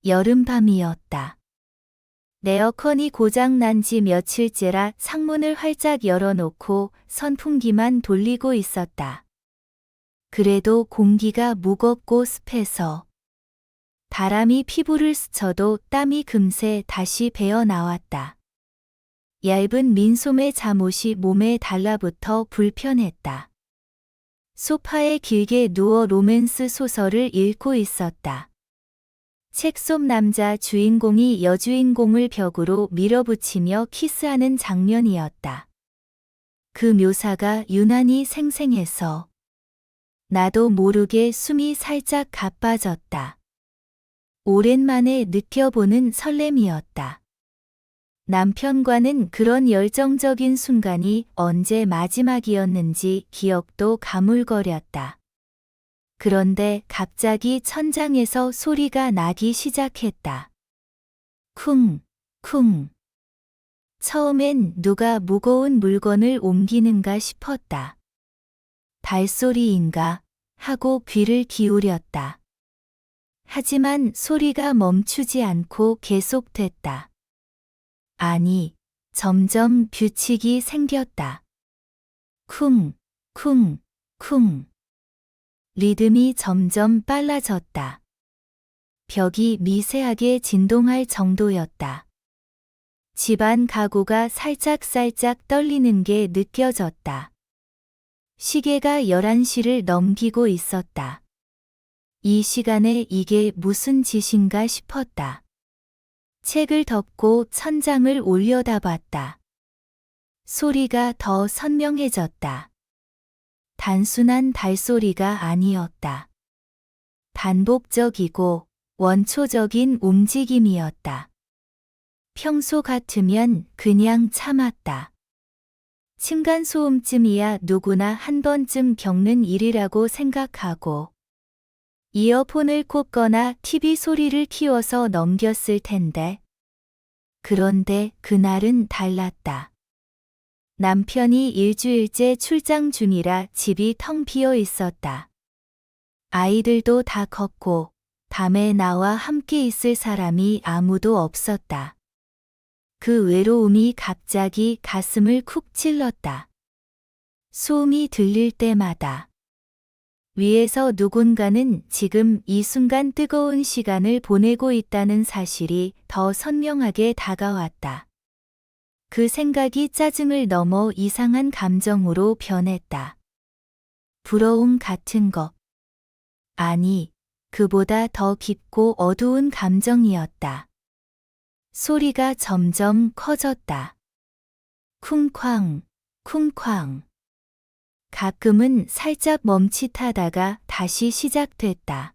여름밤이었다. 에어컨이 고장난 지 며칠째라 창문을 활짝 열어놓고 선풍기만 돌리고 있었다. 그래도 공기가 무겁고 습해서 바람이 피부를 스쳐도 땀이 금세 다시 배어 나왔다. 얇은 민소매 잠옷이 몸에 달라붙어 불편했다. 소파에 길게 누워 로맨스 소설을 읽고 있었다. 책 속 남자 주인공이 여주인공을 벽으로 밀어붙이며 키스하는 장면이었다. 그 묘사가 유난히 생생해서 나도 모르게 숨이 살짝 가빠졌다. 오랜만에 느껴보는 설렘이었다. 남편과는 그런 열정적인 순간이 언제 마지막이었는지 기억도 가물거렸다. 그런데 갑자기 천장에서 소리가 나기 시작했다. 쿵, 쿵. 처음엔 누가 무거운 물건을 옮기는가 싶었다. 발소리인가 하고 귀를 기울였다. 하지만 소리가 멈추지 않고 계속됐다. 아니, 점점 규칙이 생겼다. 쿵, 쿵, 쿵. 리듬이 점점 빨라졌다. 벽이 미세하게 진동할 정도였다. 집안 가구가 살짝살짝 떨리는 게 느껴졌다. 시계가 11시를 넘기고 있었다. 이 시간에 이게 무슨 짓인가 싶었다. 책을 덮고 천장을 올려다봤다. 소리가 더 선명해졌다. 단순한 발소리가 아니었다. 반복적이고 원초적인 움직임이었다. 평소 같으면 그냥 참았다. 층간소음쯤이야 누구나 한 번쯤 겪는 일이라고 생각하고 이어폰을 꽂거나 TV 소리를 키워서 넘겼을 텐데. 그런데 그날은 달랐다. 남편이 일주일째 출장 중이라 집이 텅 비어 있었다. 아이들도 다 컸고 밤에 나와 함께 있을 사람이 아무도 없었다. 그 외로움이 갑자기 가슴을 쿡 찔렀다. 소음이 들릴 때마다 위에서 누군가는 지금 이 순간 뜨거운 시간을 보내고 있다는 사실이 더 선명하게 다가왔다. 그 생각이 짜증을 넘어 이상한 감정으로 변했다. 부러움 같은 것. 아니, 그보다 더 깊고 어두운 감정이었다. 소리가 점점 커졌다. 쿵쾅, 쿵쾅. 가끔은 살짝 멈칫하다가 다시 시작됐다.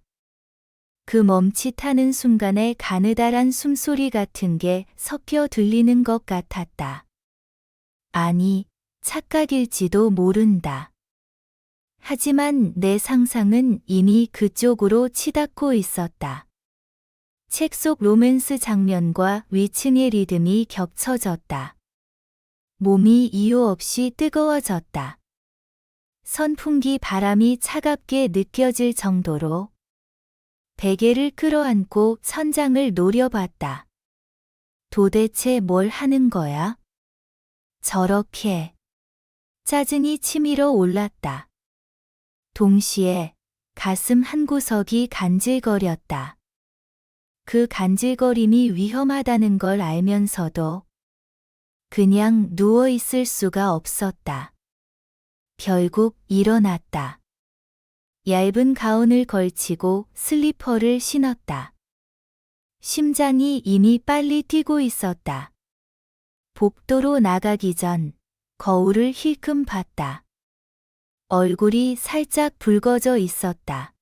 그 멈칫하는 순간에 가느다란 숨소리 같은 게 섞여 들리는 것 같았다. 아니, 착각일지도 모른다. 하지만 내 상상은 이미 그쪽으로 치닫고 있었다. 책 속 로맨스 장면과 위층의 리듬이 겹쳐졌다. 몸이 이유 없이 뜨거워졌다. 선풍기 바람이 차갑게 느껴질 정도로 베개를 끌어안고 천장을 노려봤다. 도대체 뭘 하는 거야? 저렇게. 짜증이 치밀어 올랐다. 동시에 가슴 한구석이 간질거렸다. 그 간질거림이 위험하다는 걸 알면서도 그냥 누워 있을 수가 없었다. 결국 일어났다. 얇은 가운을 걸치고 슬리퍼를 신었다. 심장이 이미 빨리 뛰고 있었다. 복도로 나가기 전 거울을 힐끔 봤다. 얼굴이 살짝 붉어져 있었다.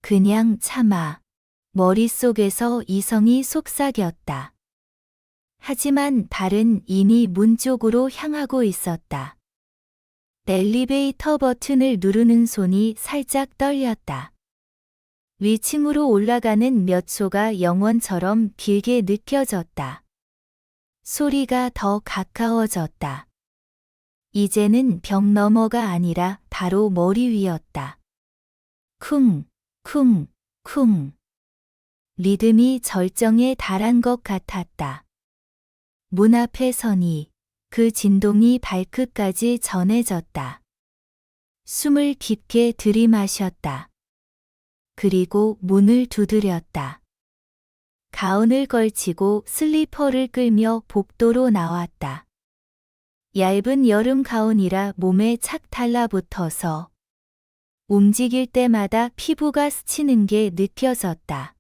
그냥 참아. 머릿속에서 이성이 속삭였다. 하지만 발은 이미 문 쪽으로 향하고 있었다. 엘리베이터 버튼을 누르는 손이 살짝 떨렸다. 위층으로 올라가는 몇 초가 영원처럼 길게 느껴졌다. 소리가 더 가까워졌다. 이제는 벽 너머가 아니라 바로 머리 위였다. 쿵, 쿵, 쿵. 리듬이 절정에 달한 것 같았다. 문 앞에 서니 그 진동이 발끝까지 전해졌다. 숨을 깊게 들이마셨다. 그리고 문을 두드렸다. 가운을 걸치고 슬리퍼를 끌며 복도로 나왔다. 얇은 여름 가운이라 몸에 착 달라붙어서 움직일 때마다 피부가 스치는 게 느껴졌다.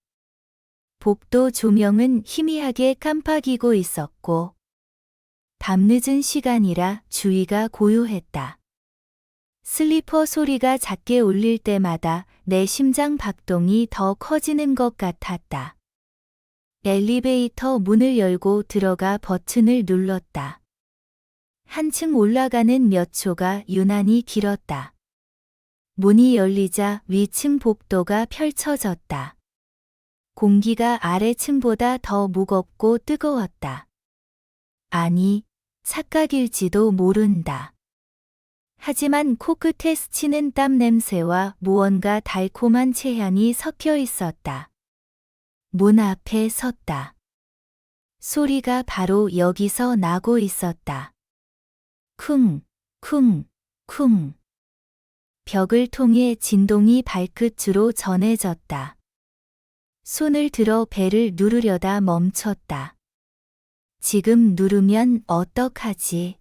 복도 조명은 희미하게 깜빡이고 있었고 밤늦은 시간이라 주위가 고요했다. 슬리퍼 소리가 작게 울릴 때마다 내 심장 박동이 더 커지는 것 같았다. 엘리베이터 문을 열고 들어가 버튼을 눌렀다. 한층 올라가는 몇 초가 유난히 길었다. 문이 열리자 위층 복도가 펼쳐졌다. 공기가 아래층보다 더 무겁고 뜨거웠다. 아니, 착각일지도 모른다. 하지만 코끝에 스치는 땀 냄새와 무언가 달콤한 체향이 섞여 있었다. 문 앞에 섰다. 소리가 바로 여기서 나고 있었다. 쿵, 쿵, 쿵. 벽을 통해 진동이 발끝으로 전해졌다. 손을 들어 벨을 누르려다 멈췄다. 지금 누르면 어떡하지?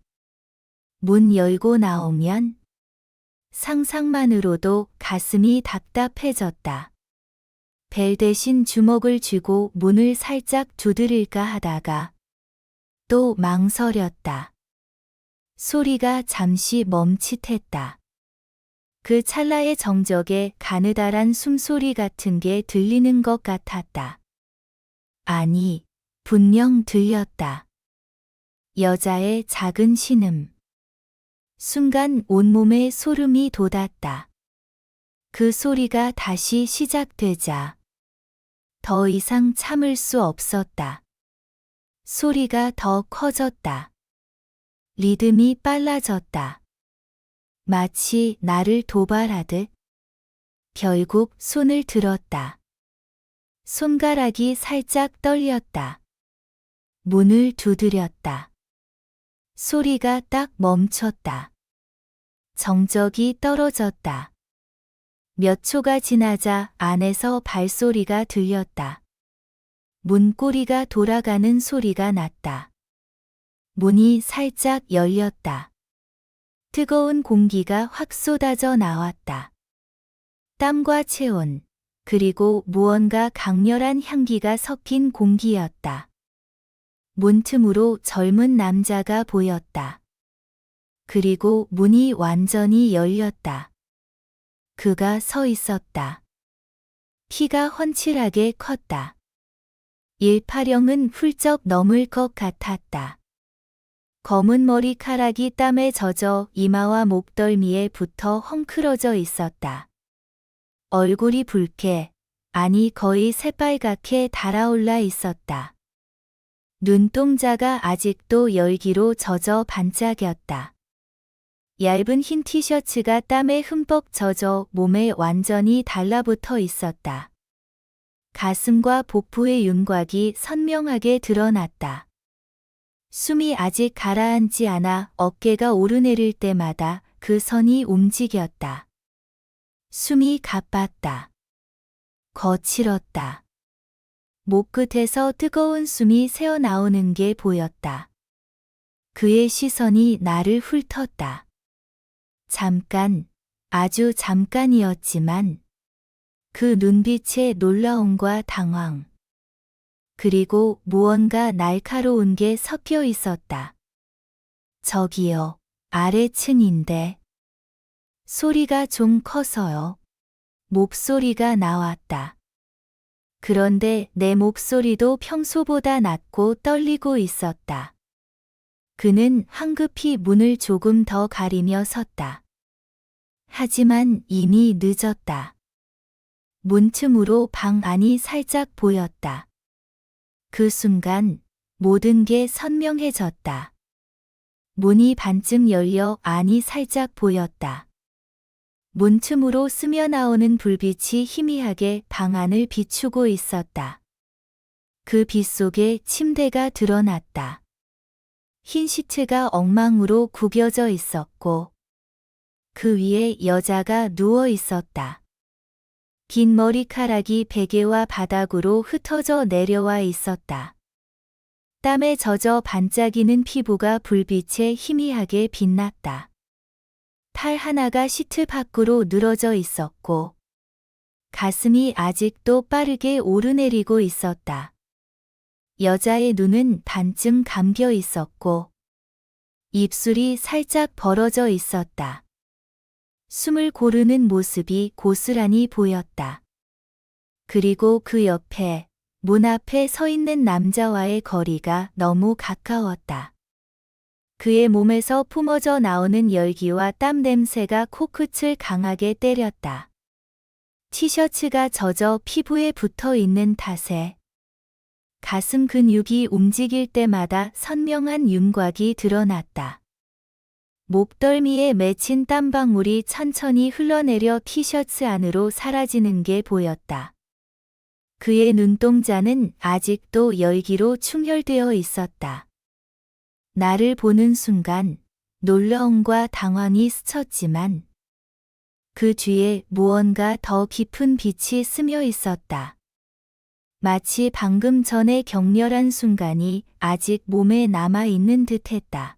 문 열고 나오면? 상상만으로도 가슴이 답답해졌다. 벨 대신 주먹을 쥐고 문을 살짝 두드릴까 하다가 또 망설였다. 소리가 잠시 멈칫했다. 그 찰나의 정적에 가느다란 숨소리 같은 게 들리는 것 같았다. 아니, 분명 들렸다. 여자의 작은 신음. 순간 온몸에 소름이 돋았다. 그 소리가 다시 시작되자 더 이상 참을 수 없었다. 소리가 더 커졌다. 리듬이 빨라졌다. 마치 나를 도발하듯. 결국 손을 들었다. 손가락이 살짝 떨렸다. 문을 두드렸다. 소리가 딱 멈췄다. 정적이 떨어졌다. 몇 초가 지나자 안에서 발소리가 들렸다. 문고리가 돌아가는 소리가 났다. 문이 살짝 열렸다. 뜨거운 공기가 확 쏟아져 나왔다. 땀과 체온, 그리고 무언가 강렬한 향기가 섞인 공기였다. 문틈으로 젊은 남자가 보였다. 그리고 문이 완전히 열렸다. 그가 서 있었다. 키가 훤칠하게 컸다. 일파령은 훌쩍 넘을 것 같았다. 검은 머리카락이 땀에 젖어 이마와 목덜미에 붙어 헝클어져 있었다. 얼굴이 붉게, 아니 거의 새빨갛게 달아올라 있었다. 눈동자가 아직도 열기로 젖어 반짝였다. 얇은 흰 티셔츠가 땀에 흠뻑 젖어 몸에 완전히 달라붙어 있었다. 가슴과 복부의 윤곽이 선명하게 드러났다. 숨이 아직 가라앉지 않아 어깨가 오르내릴 때마다 그 선이 움직였다. 숨이 가빴다. 거칠었다. 목끝에서 뜨거운 숨이 새어나오는 게 보였다. 그의 시선이 나를 훑었다. 잠깐, 아주 잠깐이었지만 그 눈빛의 놀라움과 당황, 그리고 무언가 날카로운 게 섞여 있었다. 저기요, 아래층인데. 소리가 좀 커서요. 목소리가 나왔다. 그런데 내 목소리도 평소보다 낮고 떨리고 있었다. 그는 황급히 문을 조금 더 가리며 섰다. 하지만 이미 늦었다. 문틈으로 방 안이 살짝 보였다. 그 순간 모든 게 선명해졌다. 문이 반쯤 열려 안이 살짝 보였다. 문틈으로 스며나오는 불빛이 희미하게 방 안을 비추고 있었다. 그 빛 속에 침대가 드러났다. 흰 시트가 엉망으로 구겨져 있었고 그 위에 여자가 누워 있었다. 긴 머리카락이 베개와 바닥으로 흩어져 내려와 있었다. 땀에 젖어 반짝이는 피부가 불빛에 희미하게 빛났다. 팔 하나가 시트 밖으로 늘어져 있었고 가슴이 아직도 빠르게 오르내리고 있었다. 여자의 눈은 반쯤 감겨 있었고 입술이 살짝 벌어져 있었다. 숨을 고르는 모습이 고스란히 보였다. 그리고 그 옆에 문 앞에 서 있는 남자와의 거리가 너무 가까웠다. 그의 몸에서 뿜어져 나오는 열기와 땀 냄새가 코끝을 강하게 때렸다. 티셔츠가 젖어 피부에 붙어 있는 탓에 가슴 근육이 움직일 때마다 선명한 윤곽이 드러났다. 목덜미에 맺힌 땀방울이 천천히 흘러내려 티셔츠 안으로 사라지는 게 보였다. 그의 눈동자는 아직도 열기로 충혈되어 있었다. 나를 보는 순간 놀라움과 당황이 스쳤지만 그 뒤에 무언가 더 깊은 빛이 스며 있었다. 마치 방금 전의 격렬한 순간이 아직 몸에 남아 있는 듯했다.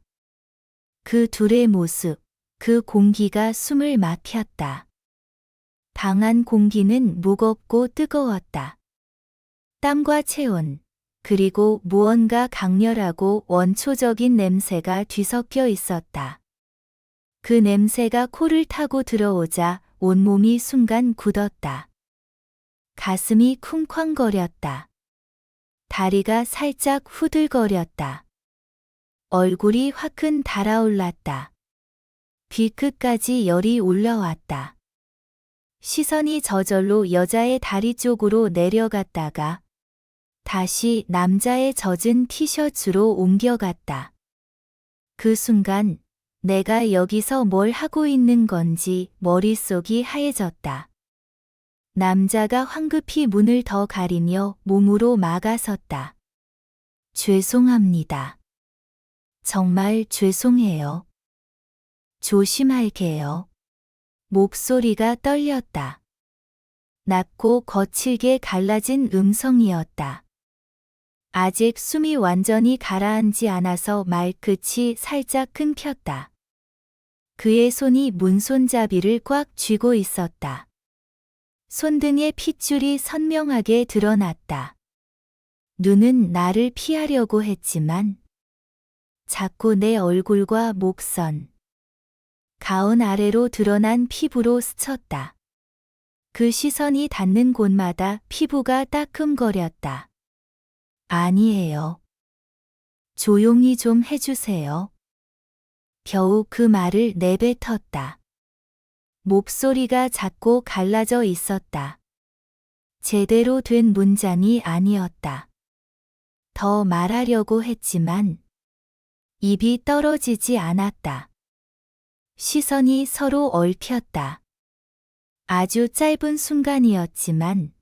그 둘의 모습, 그 공기가 숨을 막혔다. 방안 공기는 무겁고 뜨거웠다. 땀과 체온, 그리고 무언가 강렬하고 원초적인 냄새가 뒤섞여 있었다. 그 냄새가 코를 타고 들어오자 온몸이 순간 굳었다. 가슴이 쿵쾅거렸다. 다리가 살짝 후들거렸다. 얼굴이 화끈 달아올랐다. 귀끝까지 열이 올라왔다. 시선이 저절로 여자의 다리 쪽으로 내려갔다가 다시 남자의 젖은 티셔츠로 옮겨갔다. 그 순간 내가 여기서 뭘 하고 있는 건지 머릿속이 하얘졌다. 남자가 황급히 문을 더 가리며 몸으로 막아섰다. 죄송합니다. 정말 죄송해요. 조심할게요. 목소리가 떨렸다. 낮고 거칠게 갈라진 음성이었다. 아직 숨이 완전히 가라앉지 않아서 말끝이 살짝 끊겼다. 그의 손이 문손잡이를 꽉 쥐고 있었다. 손등에 핏줄이 선명하게 드러났다. 눈은 나를 피하려고 했지만 자꾸 내 얼굴과 목선, 가운 아래로 드러난 피부로 스쳤다. 그 시선이 닿는 곳마다 피부가 따끔거렸다. 아니에요. 조용히 좀 해주세요. 겨우 그 말을 내뱉었다. 목소리가 작고 갈라져 있었다. 제대로 된 문장이 아니었다. 더 말하려고 했지만 입이 떨어지지 않았다. 시선이 서로 얽혔다. 아주 짧은 순간이었지만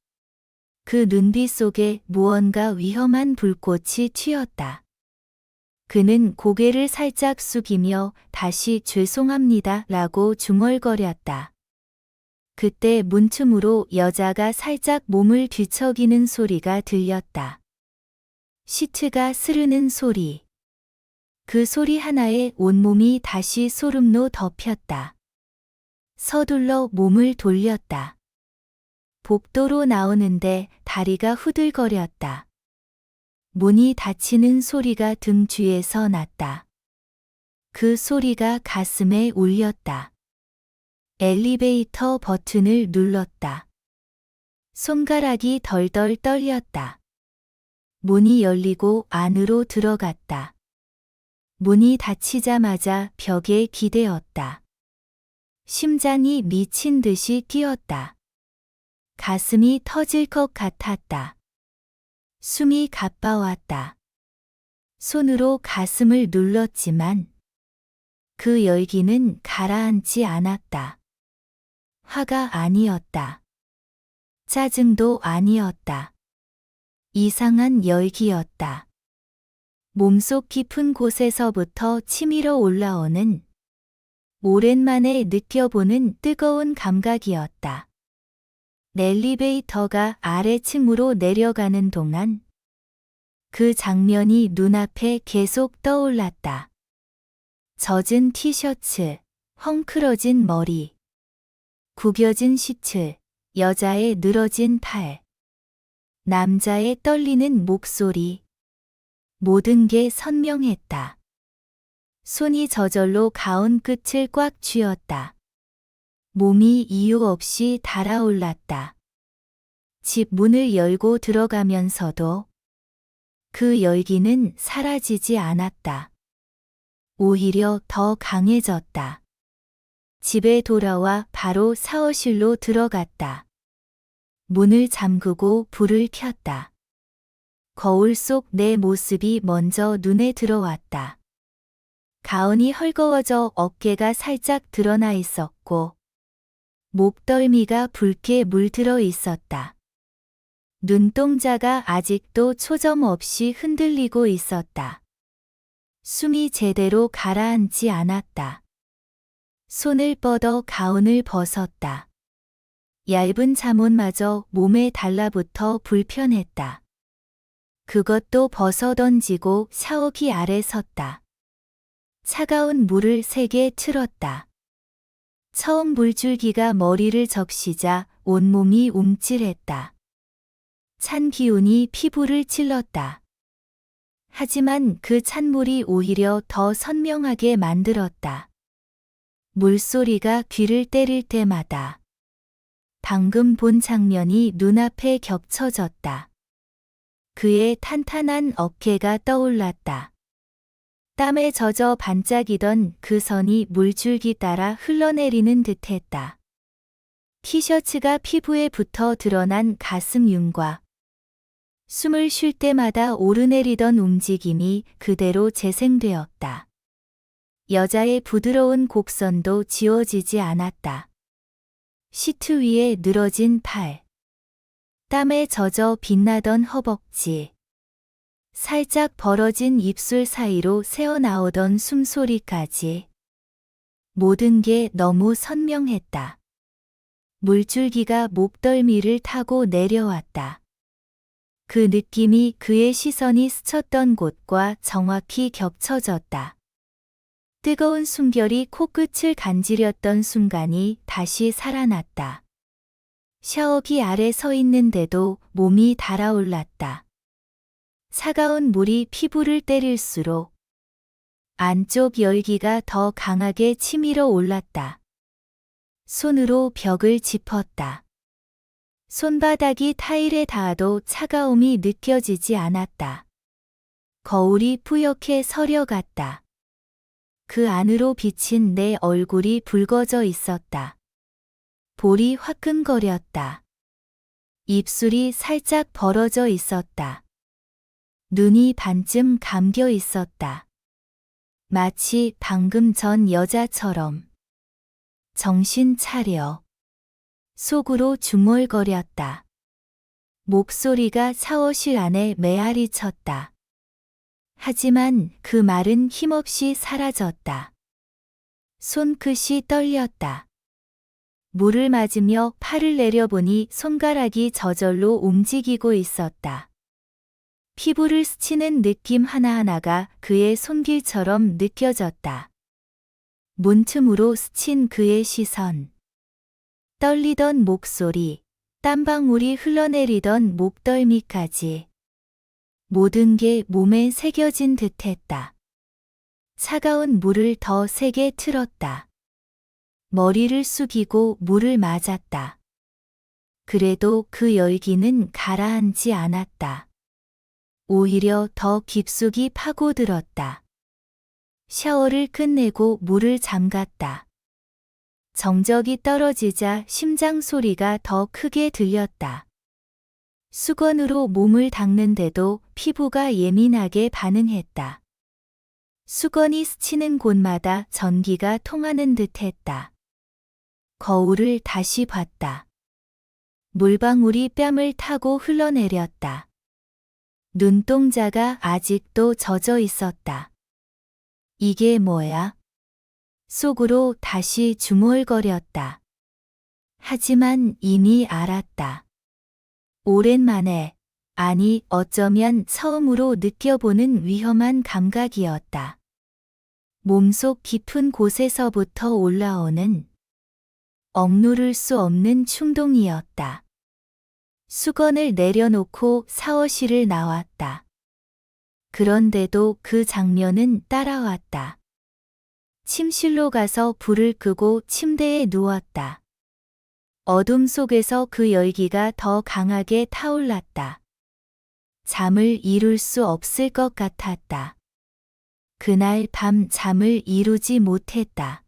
그 눈빛 속에 무언가 위험한 불꽃이 튀었다. 그는 고개를 살짝 숙이며 다시 죄송합니다 라고 중얼거렸다. 그때 문틈으로 여자가 살짝 몸을 뒤척이는 소리가 들렸다. 시트가 스르는 소리. 그 소리 하나에 온몸이 다시 소름로 덮였다. 서둘러 몸을 돌렸다. 복도로 나오는데 다리가 후들거렸다. 문이 닫히는 소리가 등 뒤에서 났다. 그 소리가 가슴에 울렸다. 엘리베이터 버튼을 눌렀다. 손가락이 덜덜 떨렸다. 문이 열리고 안으로 들어갔다. 문이 닫히자마자 벽에 기대었다. 심장이 미친 듯이 뛰었다. 가슴이 터질 것 같았다. 숨이 가빠왔다. 손으로 가슴을 눌렀지만 그 열기는 가라앉지 않았다. 화가 아니었다. 짜증도 아니었다. 이상한 열기였다. 몸속 깊은 곳에서부터 치밀어 올라오는 오랜만에 느껴보는 뜨거운 감각이었다. 엘리베이터가 아래층으로 내려가는 동안 그 장면이 눈앞에 계속 떠올랐다. 젖은 티셔츠, 헝클어진 머리, 구겨진 시트, 여자의 늘어진 팔, 남자의 떨리는 목소리. 모든 게 선명했다. 손이 저절로 가운 끝을 꽉 쥐었다. 몸이 이유 없이 달아올랐다. 집 문을 열고 들어가면서도 그 열기는 사라지지 않았다. 오히려 더 강해졌다. 집에 돌아와 바로 샤워실로 들어갔다. 문을 잠그고 불을 켰다. 거울 속 내 모습이 먼저 눈에 들어왔다. 가운이 헐거워져 어깨가 살짝 드러나 있었고 목덜미가 붉게 물들어 있었다. 눈동자가 아직도 초점 없이 흔들리고 있었다. 숨이 제대로 가라앉지 않았다. 손을 뻗어 가운을 벗었다. 얇은 잠옷마저 몸에 달라붙어 불편했다. 그것도 벗어던지고 샤워기 아래 섰다. 차가운 물을 세게 틀었다. 처음 물줄기가 머리를 적시자 온몸이 움찔했다. 찬 기운이 피부를 찔렀다. 하지만 그 찬물이 오히려 더 선명하게 만들었다. 물소리가 귀를 때릴 때마다 방금 본 장면이 눈앞에 겹쳐졌다. 그의 탄탄한 어깨가 떠올랐다. 땀에 젖어 반짝이던 그 선이 물줄기 따라 흘러내리는 듯했다. 티셔츠가 피부에 붙어 드러난 가슴 윤과 숨을 쉴 때마다 오르내리던 움직임이 그대로 재생되었다. 여자의 부드러운 곡선도 지워지지 않았다. 시트 위에 늘어진 팔, 땀에 젖어 빛나던 허벅지, 살짝 벌어진 입술 사이로 새어나오던 숨소리까지 모든 게 너무 선명했다. 물줄기가 목덜미를 타고 내려왔다. 그 느낌이 그의 시선이 스쳤던 곳과 정확히 겹쳐졌다. 뜨거운 숨결이 코끝을 간지렸던 순간이 다시 살아났다. 샤워기 아래 서 있는데도 몸이 달아올랐다. 차가운 물이 피부를 때릴수록 안쪽 열기가 더 강하게 치밀어 올랐다. 손으로 벽을 짚었다. 손바닥이 타일에 닿아도 차가움이 느껴지지 않았다. 거울이 뿌옇게 서려갔다. 그 안으로 비친 내 얼굴이 붉어져 있었다. 볼이 화끈거렸다. 입술이 살짝 벌어져 있었다. 눈이 반쯤 감겨 있었다. 마치 방금 전 여자처럼. 정신 차려. 속으로 중얼거렸다. 목소리가 샤워실 안에 메아리 쳤다. 하지만 그 말은 힘없이 사라졌다. 손끝이 떨렸다. 물을 맞으며 팔을 내려보니 손가락이 저절로 움직이고 있었다. 피부를 스치는 느낌 하나하나가 그의 손길처럼 느껴졌다. 문틈으로 스친 그의 시선. 떨리던 목소리, 땀방울이 흘러내리던 목덜미까지. 모든 게 몸에 새겨진 듯했다. 차가운 물을 더 세게 틀었다. 머리를 숙이고 물을 맞았다. 그래도 그 열기는 가라앉지 않았다. 오히려 더 깊숙이 파고들었다. 샤워를 끝내고 물을 잠갔다. 정적이 떨어지자 심장 소리가 더 크게 들렸다. 수건으로 몸을 닦는데도 피부가 예민하게 반응했다. 수건이 스치는 곳마다 전기가 통하는 듯했다. 거울을 다시 봤다. 물방울이 뺨을 타고 흘러내렸다. 눈동자가 아직도 젖어 있었다. 이게 뭐야? 속으로 다시 중얼거렸다. 하지만 이미 알았다. 오랜만에, 아니 어쩌면 처음으로 느껴보는 위험한 감각이었다. 몸속 깊은 곳에서부터 올라오는 억누를 수 없는 충동이었다. 수건을 내려놓고 샤워실을 나왔다. 그런데도 그 장면은 따라왔다. 침실로 가서 불을 끄고 침대에 누웠다. 어둠 속에서 그 열기가 더 강하게 타올랐다. 잠을 이룰 수 없을 것 같았다. 그날 밤 잠을 이루지 못했다.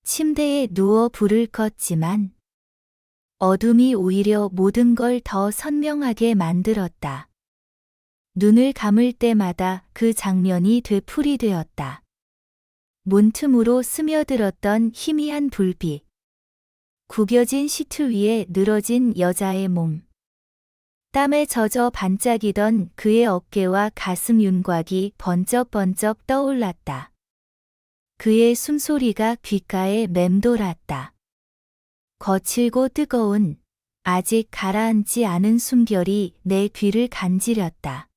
침대에 누워 불을 껐지만 어둠이 오히려 모든 걸 더 선명하게 만들었다. 눈을 감을 때마다 그 장면이 되풀이되었다. 문틈으로 스며들었던 희미한 불빛. 구겨진 시트 위에 늘어진 여자의 몸. 땀에 젖어 반짝이던 그의 어깨와 가슴 윤곽이 번쩍번쩍 떠올랐다. 그의 숨소리가 귓가에 맴돌았다. 거칠고 뜨거운, 아직 가라앉지 않은 숨결이 내 귀를 간지렸다.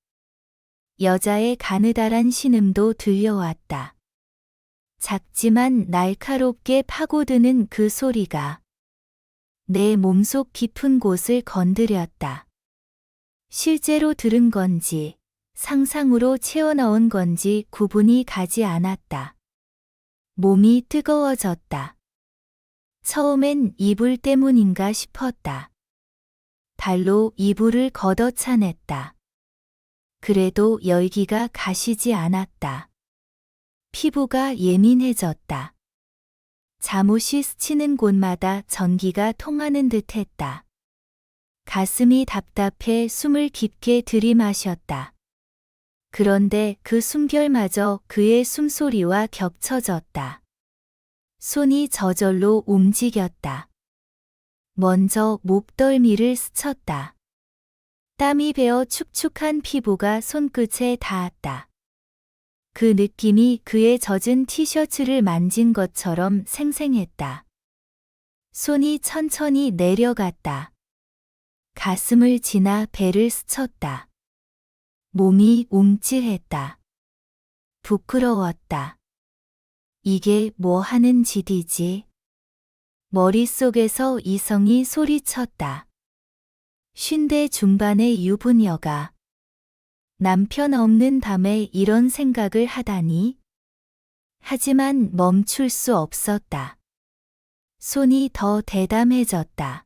여자의 가느다란 신음도 들려왔다. 작지만 날카롭게 파고드는 그 소리가 내 몸속 깊은 곳을 건드렸다. 실제로 들은 건지, 상상으로 채워넣은 건지 구분이 가지 않았다. 몸이 뜨거워졌다. 처음엔 이불 때문인가 싶었다. 발로 이불을 걷어차냈다. 그래도 열기가 가시지 않았다. 피부가 예민해졌다. 잠옷이 스치는 곳마다 전기가 통하는 듯했다. 가슴이 답답해 숨을 깊게 들이마셨다. 그런데 그 숨결마저 그의 숨소리와 겹쳐졌다. 손이 저절로 움직였다. 먼저 목덜미를 스쳤다. 땀이 배어 축축한 피부가 손끝에 닿았다. 그 느낌이 그의 젖은 티셔츠를 만진 것처럼 생생했다. 손이 천천히 내려갔다. 가슴을 지나 배를 스쳤다. 몸이 움찔했다. 부끄러웠다. 이게 뭐 하는 짓이지? 머릿속에서 이성이 소리쳤다. 50대 중반의 유부녀가 남편 없는 밤에 이런 생각을 하다니? 하지만 멈출 수 없었다. 손이 더 대담해졌다.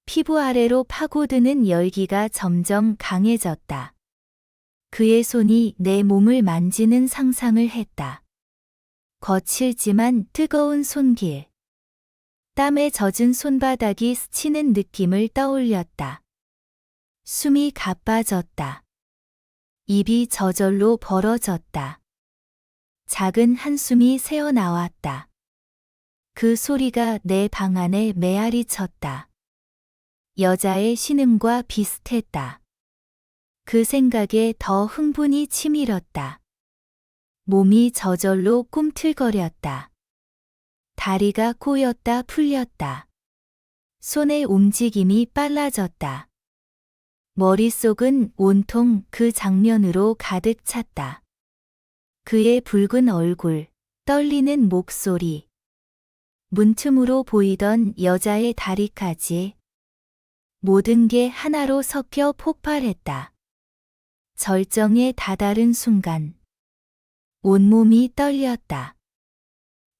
피부 아래로 파고드는 열기가 점점 강해졌다. 그의 손이 내 몸을 만지는 상상을 했다. 거칠지만 뜨거운 손길. 땀에 젖은 손바닥이 스치는 느낌을 떠올렸다. 숨이 가빠졌다. 입이 저절로 벌어졌다. 작은 한숨이 새어나왔다. 그 소리가 내 방 안에 메아리 쳤다. 여자의 신음과 비슷했다. 그 생각에 더 흥분이 치밀었다. 몸이 저절로 꿈틀거렸다. 다리가 꼬였다 풀렸다. 손의 움직임이 빨라졌다. 머릿속은 온통 그 장면으로 가득 찼다. 그의 붉은 얼굴, 떨리는 목소리. 문틈으로 보이던 여자의 다리까지. 모든 게 하나로 섞여 폭발했다. 절정에 다다른 순간. 온몸이 떨렸다.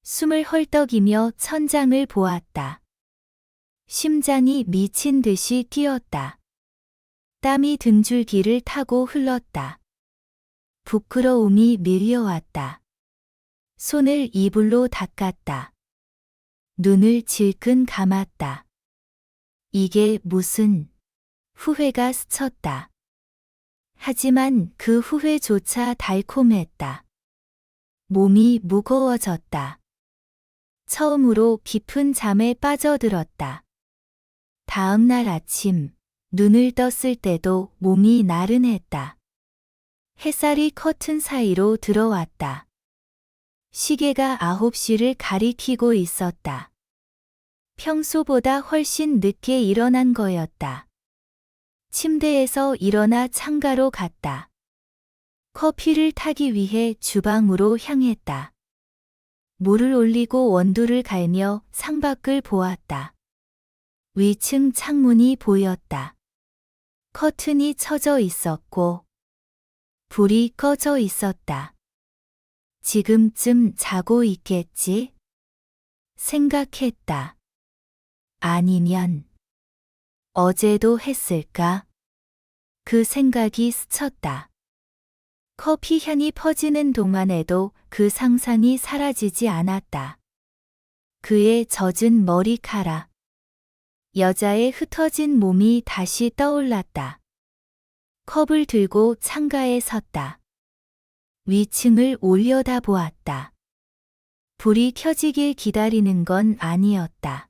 숨을 헐떡이며 천장을 보았다. 심장이 미친 듯이 뛰었다. 땀이 등줄기를 타고 흘렀다. 부끄러움이 밀려왔다. 손을 이불로 닦았다. 눈을 질끈 감았다. 이게 무슨 후회가 스쳤다. 하지만 그 후회조차 달콤했다. 몸이 무거워졌다. 처음으로 깊은 잠에 빠져들었다. 다음 날 아침, 눈을 떴을 때도 몸이 나른했다. 햇살이 커튼 사이로 들어왔다. 시계가 9시를 가리키고 있었다. 평소보다 훨씬 늦게 일어난 거였다. 침대에서 일어나 창가로 갔다. 커피를 타기 위해 주방으로 향했다. 물을 올리고 원두를 갈며 창밖을 보았다. 위층 창문이 보였다. 커튼이 쳐져 있었고 불이 꺼져 있었다. 지금쯤 자고 있겠지? 생각했다. 아니면 어제도 했을까? 그 생각이 스쳤다. 커피 향이 퍼지는 동안에도 그 상상이 사라지지 않았다. 그의 젖은 머리카락, 여자의 흩어진 몸이 다시 떠올랐다. 컵을 들고 창가에 섰다. 위층을 올려다보았다. 불이 켜지길 기다리는 건 아니었다.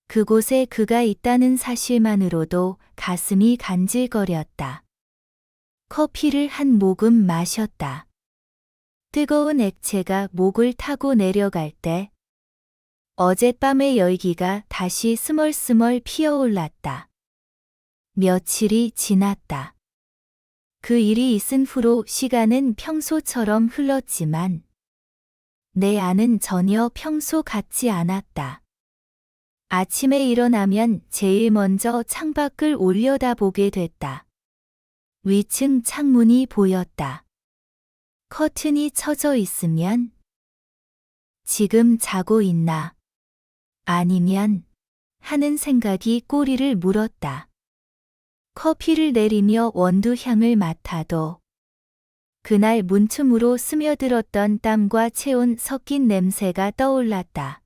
그곳에 그가 있다는 사실만으로도 가슴이 간질거렸다. 커피를 한 모금 마셨다. 뜨거운 액체가 목을 타고 내려갈 때 어젯밤의 열기가 다시 스멀스멀 피어올랐다. 며칠이 지났다. 그 일이 있은 후로 시간은 평소처럼 흘렀지만 내 안은 전혀 평소 같지 않았다. 아침에 일어나면 제일 먼저 창밖을 올려다보게 됐다. 위층 창문이 보였다. 커튼이 쳐져 있으면 지금 자고 있나? 아니면 하는 생각이 꼬리를 물었다. 커피를 내리며 원두 향을 맡아도 그날 문틈으로 스며들었던 땀과 체온 섞인 냄새가 떠올랐다.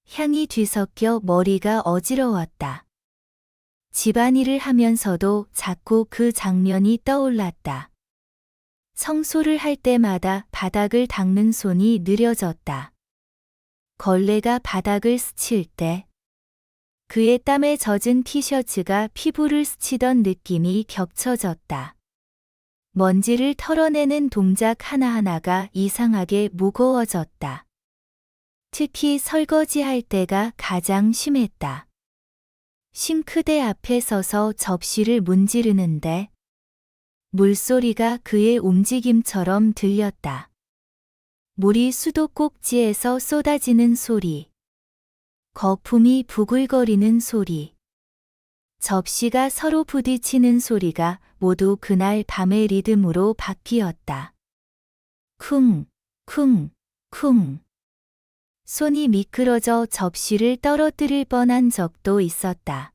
향이 뒤섞여 머리가 어지러웠다. 집안일을 하면서도 자꾸 그 장면이 떠올랐다. 청소를 할 때마다 바닥을 닦는 손이 느려졌다. 걸레가 바닥을 스칠 때 그의 땀에 젖은 티셔츠가 피부를 스치던 느낌이 격쳐졌다. 먼지를 털어내는 동작 하나하나가 이상하게 무거워졌다. 특히 설거지할 때가 가장 심했다. 싱크대 앞에 서서 접시를 문지르는데 물소리가 그의 움직임처럼 들렸다. 물이 수도꼭지에서 쏟아지는 소리, 거품이 부글거리는 소리, 접시가 서로 부딪히는 소리가 모두 그날 밤의 리듬으로 바뀌었다. 쿵, 쿵, 쿵. 손이 미끄러져 접시를 떨어뜨릴 뻔한 적도 있었다.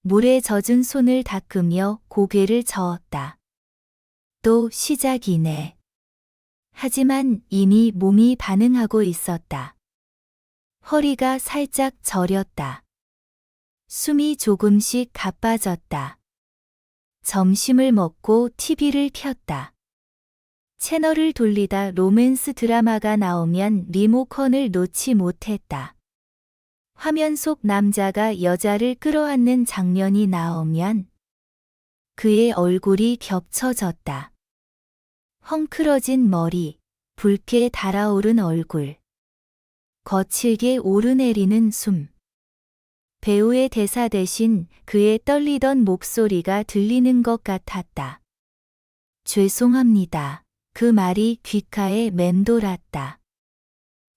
물에 젖은 손을 닦으며 고개를 저었다. 또 시작이네. 하지만 이미 몸이 반응하고 있었다. 허리가 살짝 저렸다. 숨이 조금씩 가빠졌다. 점심을 먹고 TV를 켰다. 채널을 돌리다 로맨스 드라마가 나오면 리모컨을 놓지 못했다. 화면 속 남자가 여자를 끌어안는 장면이 나오면 그의 얼굴이 겹쳐졌다. 헝클어진 머리, 붉게 달아오른 얼굴, 거칠게 오르내리는 숨. 배우의 대사 대신 그의 떨리던 목소리가 들리는 것 같았다. 죄송합니다. 그 말이 귓가에 맴돌았다.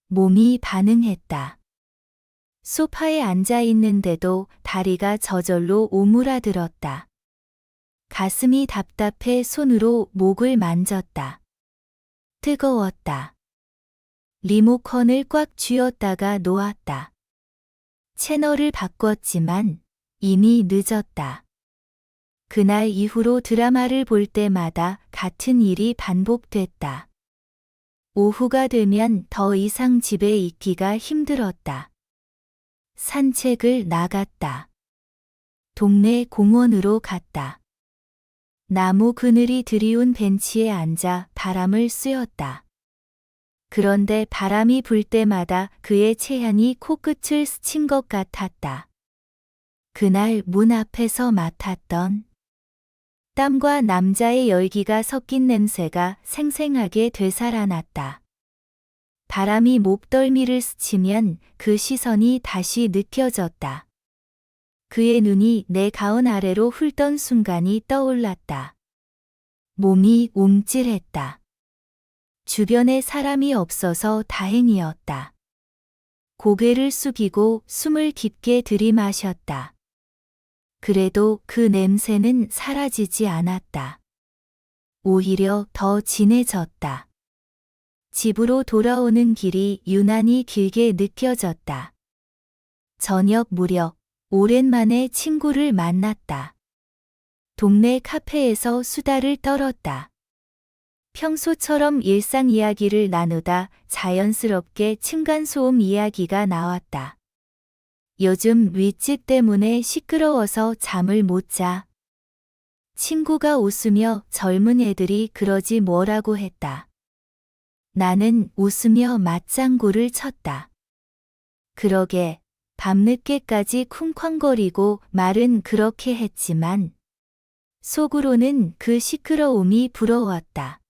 몸이 반응했다. 소파에 앉아 있는데도 다리가 저절로 오므라들었다. 가슴이 답답해 손으로 목을 만졌다. 뜨거웠다. 리모컨을 꽉 쥐었다가 놓았다. 채널을 바꿨지만 이미 늦었다. 그날 이후로 드라마를 볼 때마다 같은 일이 반복됐다. 오후가 되면 더 이상 집에 있기가 힘들었다. 산책을 나갔다. 동네 공원으로 갔다. 나무 그늘이 드리운 벤치에 앉아 바람을 쐬었다. 그런데 바람이 불 때마다 그의 체향이 코끝을 스친 것 같았다. 그날 문 앞에서 맡았던 땀과 남자의 열기가 섞인 냄새가 생생하게 되살아났다. 바람이 목덜미를 스치면 그 시선이 다시 느껴졌다. 그의 눈이 내 가운 아래로 훑던 순간이 떠올랐다. 몸이 움찔했다. 주변에 사람이 없어서 다행이었다. 고개를 숙이고 숨을 깊게 들이마셨다. 그래도 그 냄새는 사라지지 않았다. 오히려 더 진해졌다. 집으로 돌아오는 길이 유난히 길게 느껴졌다. 저녁 무렵 오랜만에 친구를 만났다. 동네 카페에서 수다를 떨었다. 평소처럼 일상 이야기를 나누다 자연스럽게 층간소음 이야기가 나왔다. 요즘 윗집 때문에 시끄러워서 잠을 못 자. 친구가 웃으며 젊은 애들이 그러지 뭐라고 했다. 나는 웃으며 맞장구를 쳤다. 그러게 밤늦게까지 쿵쾅거리고 말은 그렇게 했지만 속으로는 그 시끄러움이 부러웠다.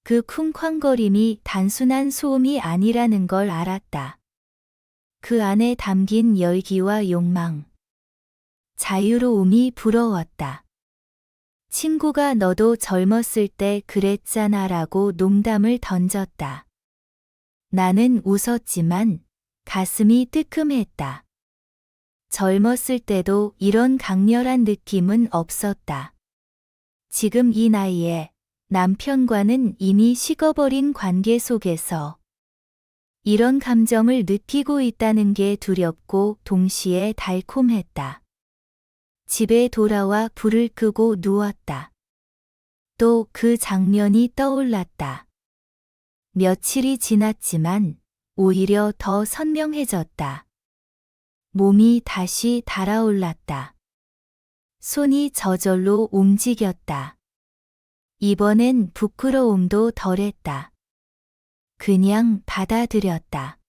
그 쿵쾅거림이 단순한 소음이 아니라는 걸 알았다. 그 안에 담긴 열기와 욕망, 자유로움이 부러웠다. 친구가 너도 젊었을 때 그랬잖아 라고 농담을 던졌다. 나는 웃었지만 가슴이 뜨끔했다. 젊었을 때도 이런 강렬한 느낌은 없었다. 지금 이 나이에 남편과는 이미 식어버린 관계 속에서 이런 감정을 느끼고 있다는 게 두렵고 동시에 달콤했다. 집에 돌아와 불을 끄고 누웠다. 또 그 장면이 떠올랐다. 며칠이 지났지만 오히려 더 선명해졌다. 몸이 다시 달아올랐다. 손이 저절로 움직였다. 이번엔 부끄러움도 덜했다. 그냥 받아들였다.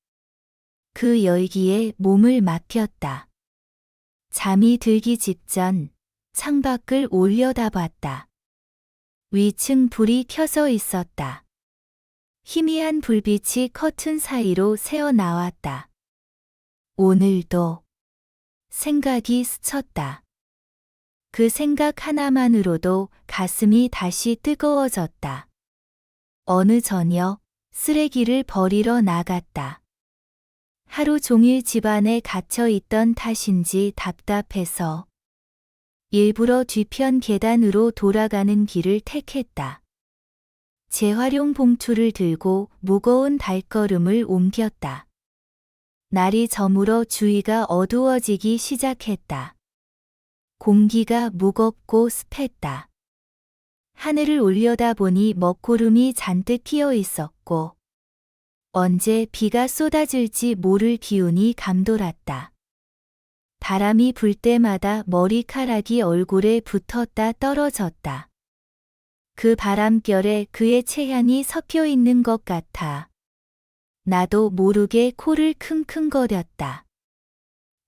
그 열기에 몸을 맡겼다. 잠이 들기 직전 창밖을 올려다봤다. 위층 불이 켜져 있었다. 희미한 불빛이 커튼 사이로 새어나왔다. 오늘도 생각이 스쳤다. 그 생각 하나만으로도 가슴이 다시 뜨거워졌다. 어느 저녁 쓰레기를 버리러 나갔다. 하루 종일 집안에 갇혀 있던 탓인지 답답해서 일부러 뒤편 계단으로 돌아가는 길을 택했다. 재활용 봉투를 들고 무거운 발걸음을 옮겼다. 날이 저물어 주위가 어두워지기 시작했다. 공기가 무겁고 습했다. 하늘을 올려다보니 먹구름이 잔뜩 끼어 있었고 언제 비가 쏟아질지 모를 기운이 감돌았다. 바람이 불 때마다 머리카락이 얼굴에 붙었다 떨어졌다. 그 바람결에 그의 체향이 섞여 있는 것 같아 나도 모르게 코를 킁킁거렸다.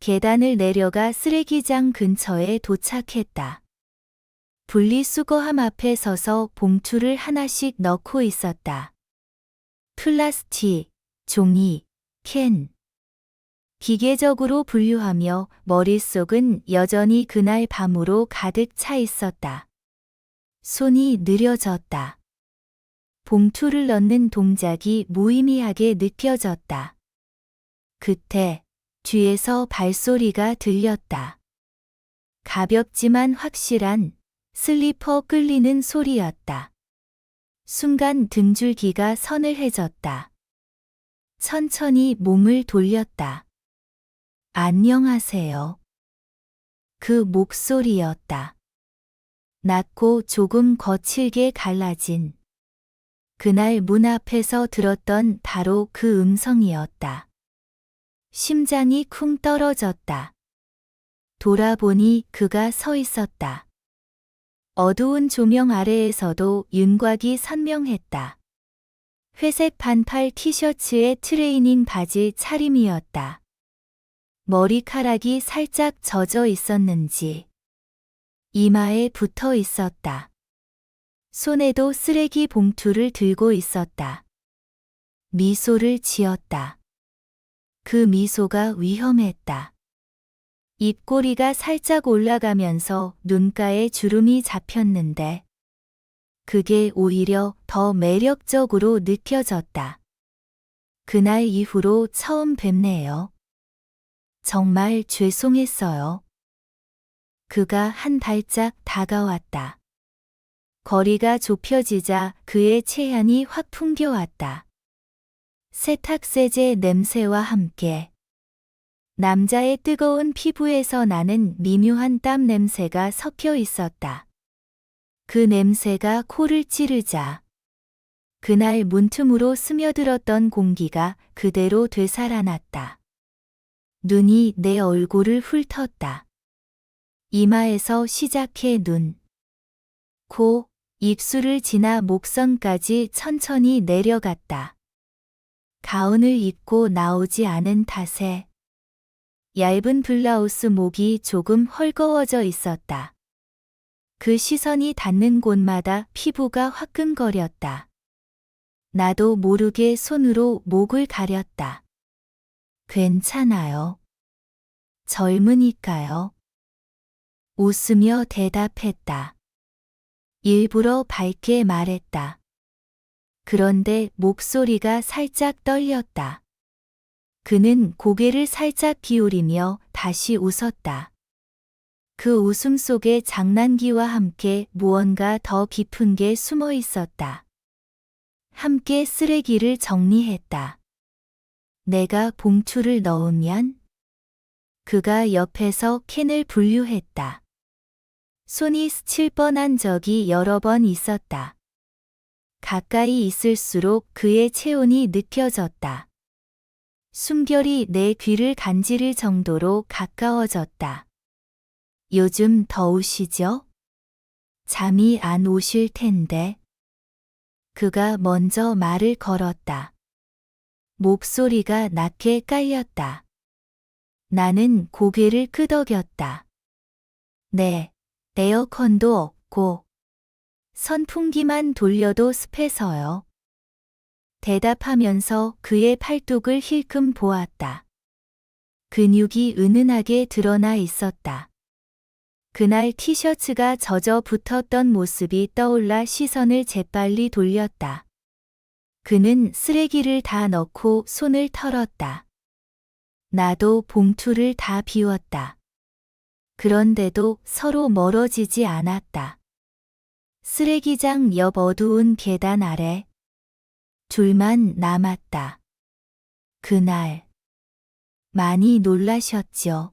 계단을 내려가 쓰레기장 근처에 도착했다. 분리수거함 앞에 서서 봉투를 하나씩 넣고 있었다. 플라스틱, 종이, 캔. 기계적으로 분류하며 머릿속은 여전히 그날 밤으로 가득 차 있었다. 손이 느려졌다. 봉투를 넣는 동작이 무의미하게 느껴졌다. 그때 뒤에서 발소리가 들렸다. 가볍지만 확실한 슬리퍼 끌리는 소리였다. 순간 등줄기가 서늘해졌다. 천천히 몸을 돌렸다. 안녕하세요. 그 목소리였다. 낮고 조금 거칠게 갈라진 그날 문 앞에서 들었던 바로 그 음성이었다. 심장이 쿵 떨어졌다. 돌아보니 그가 서 있었다. 어두운 조명 아래에서도 윤곽이 선명했다. 회색 반팔 티셔츠에 트레이닝 바지 차림이었다. 머리카락이 살짝 젖어 있었는지 이마에 붙어 있었다. 손에도 쓰레기 봉투를 들고 있었다. 미소를 지었다. 그 미소가 위험했다. 입꼬리가 살짝 올라가면서 눈가에 주름이 잡혔는데 그게 오히려 더 매력적으로 느껴졌다. 그날 이후로 처음 뵙네요. 정말 죄송했어요. 그가 한 발짝 다가왔다. 거리가 좁혀지자 그의 체향이 확 풍겨왔다. 세탁세제 냄새와 함께 남자의 뜨거운 피부에서 나는 미묘한 땀 냄새가 섞여 있었다. 그 냄새가 코를 찌르자 그날 문틈으로 스며들었던 공기가 그대로 되살아났다. 눈이 내 얼굴을 훑었다. 이마에서 시작해 눈, 코, 입술을 지나 목선까지 천천히 내려갔다. 가운을 입고 나오지 않은 탓에 얇은 블라우스 목이 조금 헐거워져 있었다. 그 시선이 닿는 곳마다 피부가 화끈거렸다. 나도 모르게 손으로 목을 가렸다. 괜찮아요. 젊으니까요. 웃으며 대답했다. 일부러 밝게 말했다. 그런데 목소리가 살짝 떨렸다. 그는 고개를 살짝 기울이며 다시 웃었다. 그 웃음 속에 장난기와 함께 무언가 더 깊은 게 숨어 있었다. 함께 쓰레기를 정리했다. 내가 봉투를 넣으면? 그가 옆에서 캔을 분류했다. 손이 스칠 뻔한 적이 여러 번 있었다. 가까이 있을수록 그의 체온이 느껴졌다. 숨결이 내 귀를 간지를 정도로 가까워졌다. 요즘 더우시죠? 잠이 안 오실 텐데. 그가 먼저 말을 걸었다. 목소리가 낮게 깔렸다. 나는 고개를 끄덕였다. 네, 에어컨도 없고 선풍기만 돌려도 습해서요. 대답하면서 그의 팔뚝을 힐끔 보았다. 근육이 은은하게 드러나 있었다. 그날 티셔츠가 젖어 붙었던 모습이 떠올라 시선을 재빨리 돌렸다. 그는 쓰레기를 다 넣고 손을 털었다. 나도 봉투를 다 비웠다. 그런데도 서로 멀어지지 않았다. 쓰레기장 옆 어두운 계단 아래 둘만 남았다. 그날 많이 놀라셨죠?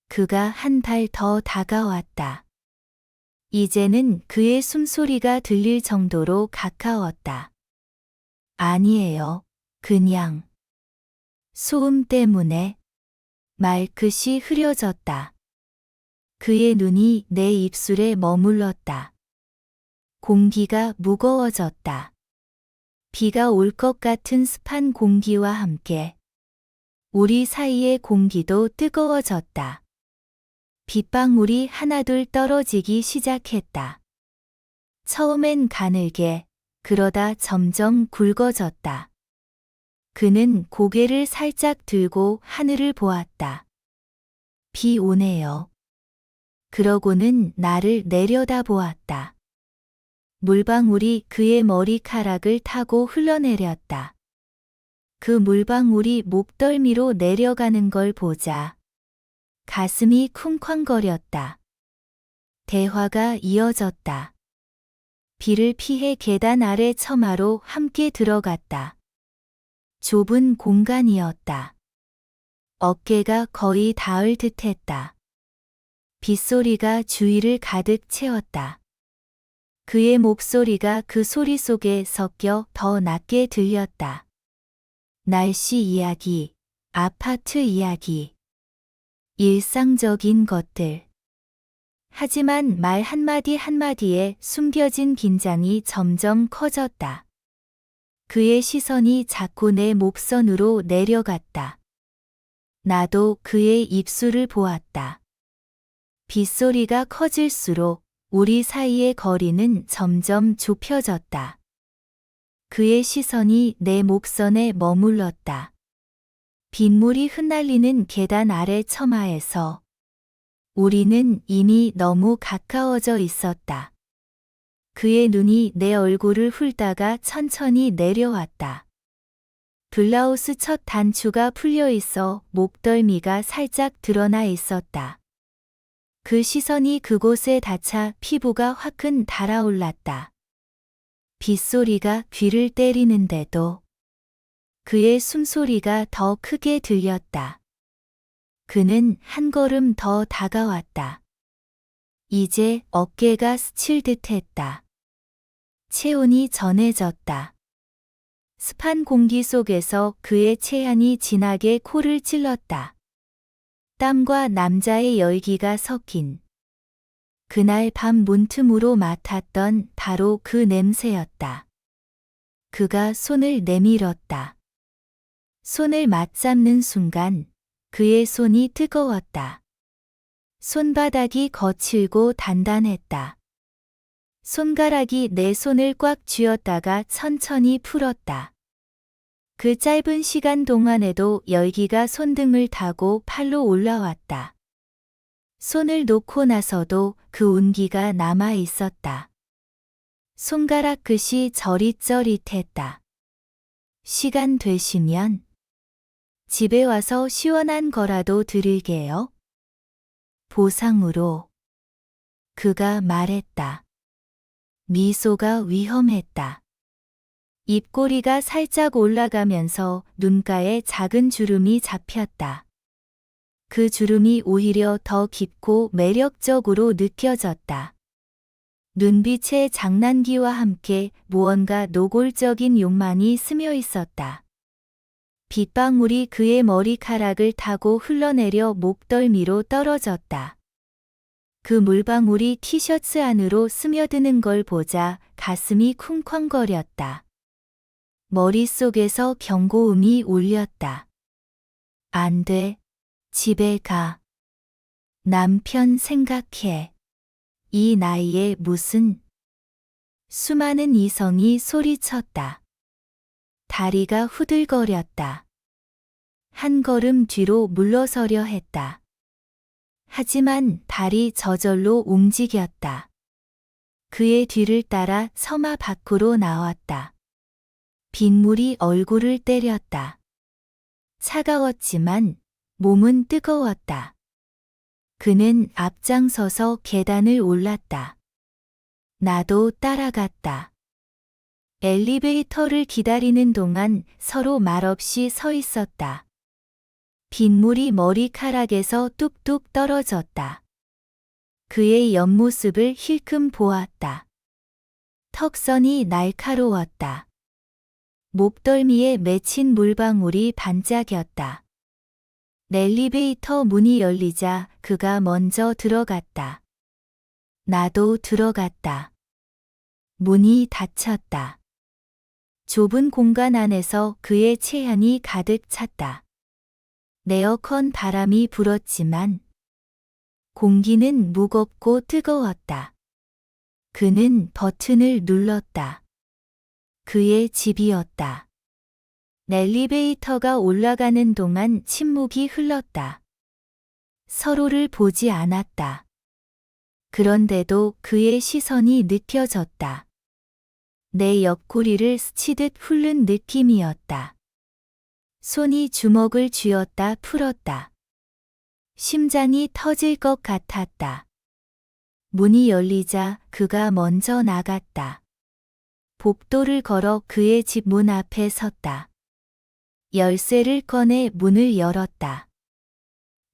그가 한 발 더 다가왔다. 이제는 그의 숨소리가 들릴 정도로 가까웠다. 아니에요. 그냥 소음 때문에 말끝이 흐려졌다. 그의 눈이 내 입술에 머물렀다. 공기가 무거워졌다. 비가 올 것 같은 습한 공기와 함께 우리 사이의 공기도 뜨거워졌다. 빗방울이 하나둘 떨어지기 시작했다. 처음엔 가늘게, 그러다 점점 굵어졌다. 그는 고개를 살짝 들고 하늘을 보았다. 비 오네요. 그러고는 나를 내려다보았다. 물방울이 그의 머리카락을 타고 흘러내렸다. 그 물방울이 목덜미로 내려가는 걸 보자 가슴이 쿵쾅거렸다. 대화가 이어졌다. 비를 피해 계단 아래 처마로 함께 들어갔다. 좁은 공간이었다. 어깨가 거의 닿을 듯했다. 빗소리가 주위를 가득 채웠다. 그의 목소리가 그 소리 속에 섞여 더 낮게 들렸다. 날씨 이야기, 아파트 이야기, 일상적인 것들. 하지만 말 한마디 한마디에 숨겨진 긴장이 점점 커졌다. 그의 시선이 자꾸 내 목선으로 내려갔다. 나도 그의 입술을 보았다. 빗소리가 커질수록 우리 사이의 거리는 점점 좁혀졌다. 그의 시선이 내 목선에 머물렀다. 빗물이 흩날리는 계단 아래 처마에서 우리는 이미 너무 가까워져 있었다. 그의 눈이 내 얼굴을 훑다가 천천히 내려왔다. 블라우스 첫 단추가 풀려 있어 목덜미가 살짝 드러나 있었다. 그 시선이 그곳에 닿자 피부가 화끈 달아올랐다. 빗소리가 귀를 때리는데도 그의 숨소리가 더 크게 들렸다. 그는 한 걸음 더 다가왔다. 이제 어깨가 스칠 듯했다. 체온이 전해졌다. 습한 공기 속에서 그의 체향이 진하게 코를 찔렀다. 땀과 남자의 열기가 섞인 그날 밤 문틈으로 맡았던 바로 그 냄새였다. 그가 손을 내밀었다. 손을 맞잡는 순간 그의 손이 뜨거웠다. 손바닥이 거칠고 단단했다. 손가락이 내 손을 꽉 쥐었다가 천천히 풀었다. 그 짧은 시간 동안에도 열기가 손등을 타고 팔로 올라왔다. 손을 놓고 나서도 그 온기가 남아 있었다. 손가락 끝이 저릿저릿했다. 시간 되시면 집에 와서 시원한 거라도 드릴게요. 보상으로 그가 말했다. 미소가 위험했다. 입꼬리가 살짝 올라가면서 눈가에 작은 주름이 잡혔다. 그 주름이 오히려 더 깊고 매력적으로 느껴졌다. 눈빛의 장난기와 함께 무언가 노골적인 욕망이 스며 있었다. 빗방울이 그의 머리카락을 타고 흘러내려 목덜미로 떨어졌다. 그 물방울이 티셔츠 안으로 스며드는 걸 보자 가슴이 쿵쾅거렸다. 머릿속에서 경고음이 울렸다. 안 돼. 집에 가. 남편 생각해. 이 나이에 무슨. 수많은 이성이 소리쳤다. 다리가 후들거렸다. 한 걸음 뒤로 물러서려 했다. 하지만 발이 저절로 움직였다. 그의 뒤를 따라 서마 밖으로 나왔다. 빗물이 얼굴을 때렸다. 차가웠지만 몸은 뜨거웠다. 그는 앞장서서 계단을 올랐다. 나도 따라갔다. 엘리베이터를 기다리는 동안 서로 말없이 서 있었다. 빗물이 머리카락에서 뚝뚝 떨어졌다. 그의 옆모습을 힐끔 보았다. 턱선이 날카로웠다. 목덜미에 맺힌 물방울이 반짝였다. 엘리베이터 문이 열리자 그가 먼저 들어갔다. 나도 들어갔다. 문이 닫혔다. 좁은 공간 안에서 그의 체향이 가득 찼다. 에어컨 바람이 불었지만 공기는 무겁고 뜨거웠다. 그는 버튼을 눌렀다. 그의 집이었다. 엘리베이터가 올라가는 동안 침묵이 흘렀다. 서로를 보지 않았다. 그런데도 그의 시선이 느껴졌다. 내 옆구리를 스치듯 훑는 느낌이었다. 손이 주먹을 쥐었다 풀었다. 심장이 터질 것 같았다. 문이 열리자 그가 먼저 나갔다. 복도를 걸어 그의 집 문 앞에 섰다. 열쇠를 꺼내 문을 열었다.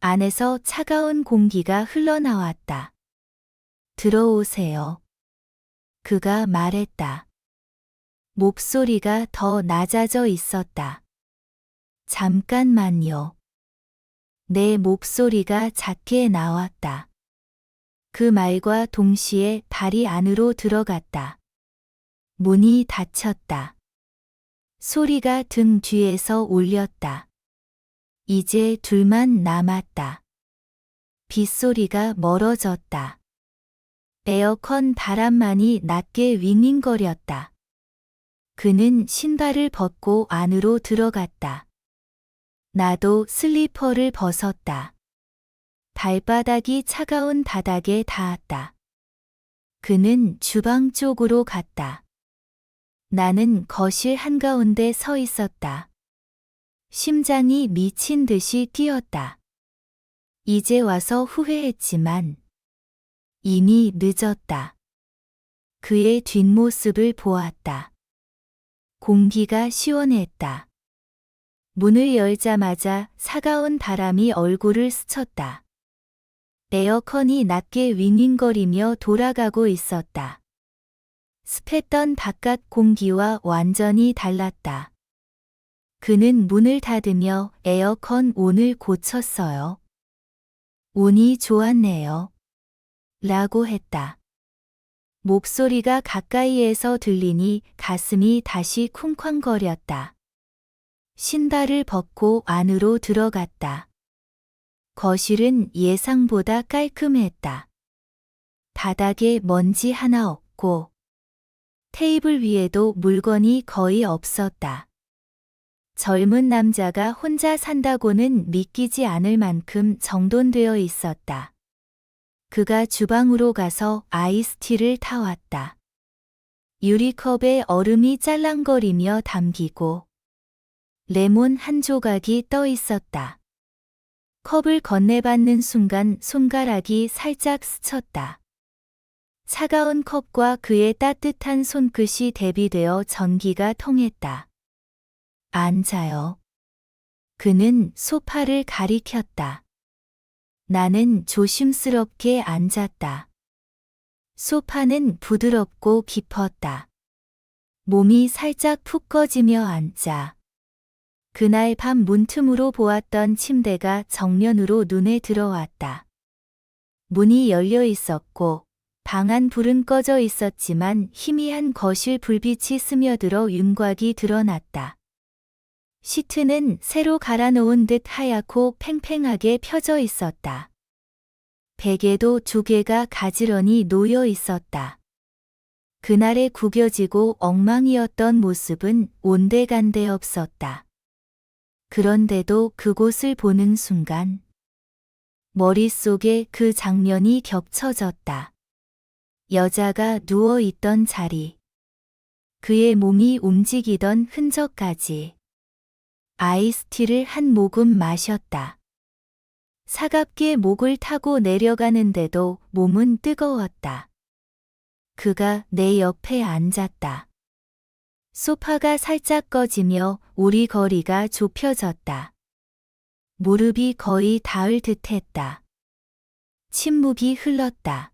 안에서 차가운 공기가 흘러나왔다. 들어오세요. 그가 말했다. 목소리가 더 낮아져 있었다. 잠깐만요. 내 목소리가 작게 나왔다. 그 말과 동시에 발이 안으로 들어갔다. 문이 닫혔다. 소리가 등 뒤에서 울렸다. 이제 둘만 남았다. 빗소리가 멀어졌다. 에어컨 바람만이 낮게 윙윙거렸다. 그는 신발을 벗고 안으로 들어갔다. 나도 슬리퍼를 벗었다. 발바닥이 차가운 바닥에 닿았다. 그는 주방 쪽으로 갔다. 나는 거실 한가운데 서 있었다. 심장이 미친 듯이 뛰었다. 이제 와서 후회했지만 이미 늦었다. 그의 뒷모습을 보았다. 공기가 시원했다. 문을 열자마자 차가운 바람이 얼굴을 스쳤다. 에어컨이 낮게 윙윙거리며 돌아가고 있었다. 습했던 바깥 공기와 완전히 달랐다. 그는 문을 닫으며 에어컨 온을 고쳤어요. 운이 좋았네요. 라고 했다. 목소리가 가까이에서 들리니 가슴이 다시 쿵쾅거렸다. 신발을 벗고 안으로 들어갔다. 거실은 예상보다 깔끔했다. 바닥에 먼지 하나 없고 테이블 위에도 물건이 거의 없었다. 젊은 남자가 혼자 산다고는 믿기지 않을 만큼 정돈되어 있었다. 그가 주방으로 가서 아이스티를 타왔다. 유리컵에 얼음이 짤랑거리며 담기고 레몬 한 조각이 떠 있었다. 컵을 건네받는 순간 손가락이 살짝 스쳤다. 차가운 컵과 그의 따뜻한 손끝이 대비되어 전기가 통했다. 앉아요. 그는 소파를 가리켰다. 나는 조심스럽게 앉았다. 소파는 부드럽고 깊었다. 몸이 살짝 푹 꺼지며 앉자. 그날 밤 문틈으로 보았던 침대가 정면으로 눈에 들어왔다. 문이 열려 있었고 방 안 불은 꺼져 있었지만 희미한 거실 불빛이 스며들어 윤곽이 드러났다. 시트는 새로 갈아놓은 듯 하얗고 팽팽하게 펴져 있었다. 베개도 두 개가 가지런히 놓여 있었다. 그날의 구겨지고 엉망이었던 모습은 온데간데 없었다. 그런데도 그곳을 보는 순간 머릿속에 그 장면이 겹쳐졌다. 여자가 누워 있던 자리, 그의 몸이 움직이던 흔적까지. 아이스티를 한 모금 마셨다. 차갑게 목을 타고 내려가는데도 몸은 뜨거웠다. 그가 내 옆에 앉았다. 소파가 살짝 꺼지며 우리 거리가 좁혀졌다. 무릎이 거의 닿을 듯했다. 침묵이 흘렀다.